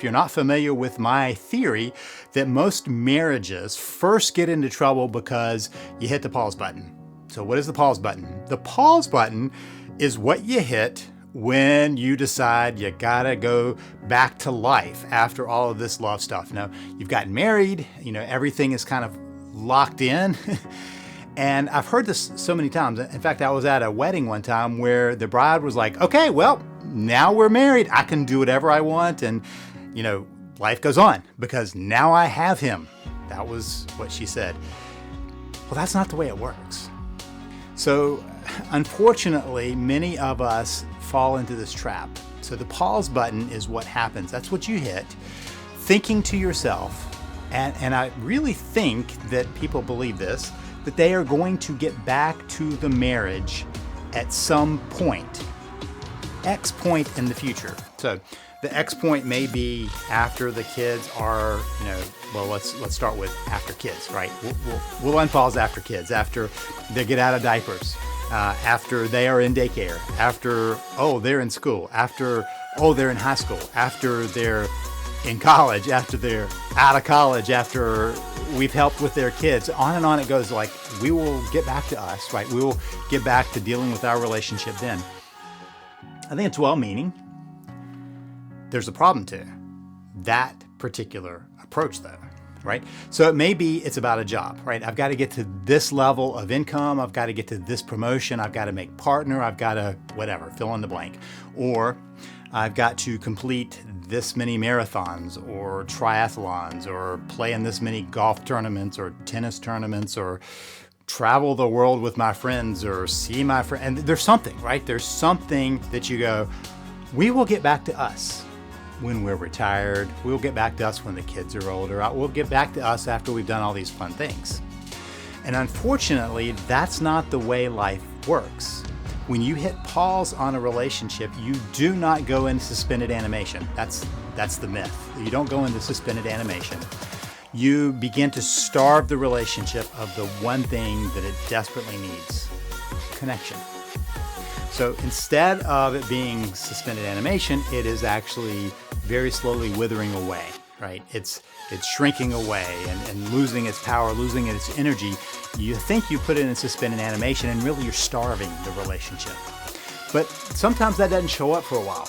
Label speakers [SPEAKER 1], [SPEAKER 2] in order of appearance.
[SPEAKER 1] you're not familiar with my theory that most marriages first get into trouble because you hit the pause button. So what is the pause button? The pause button is what you hit when you decide you gotta go back to life after all of this love stuff. Now, you've gotten married, everything is kind of locked in. And I've heard this so many times. In fact, I was at a wedding one time where the bride was like, okay, well, now we're married. I can do whatever I want. And, life goes on because now I have him. That was what she said. Well, that's not the way it works. So, unfortunately, many of us fall into this trap. So the pause button is what happens. That's what you hit, thinking to yourself, and I really think that people believe this, that they are going to get back to the marriage at some point, X point in the future. So the X point may be after the kids are, well, let's start with after kids, right? We'll unpause after kids, after they get out of diapers, after they are in daycare, after, they're in school, after, they're in high school, after they're in college, after they're out of college, after we've helped with their kids, on and on it goes. Like, we will get back to us, right? We will get back to dealing with our relationship then. I think it's well-meaning. There's a problem to that particular approach though, right? So it may be it's about a job, right? I've got to get to this level of income. I've got to get to this promotion. I've got to make partner. I've got to whatever, fill in the blank. Or I've got to complete this many marathons or triathlons or play in this many golf tournaments or tennis tournaments or travel the world with my friends or see my friends. And there's something, right? There's something that you go, we will get back to us when we're retired. We'll get back to us when the kids are older. We'll get back to us after we've done all these fun things. And unfortunately, that's not the way life works. When you hit pause on a relationship, you do not go into suspended animation. That's the myth. You don't go into suspended animation. You begin to starve the relationship of the one thing that it desperately needs: connection. So instead of it being suspended animation, it is actually very slowly withering away, right? It's shrinking away and losing its power, losing its energy. You think you put it in suspended animation and really you're starving the relationship. But sometimes that doesn't show up for a while.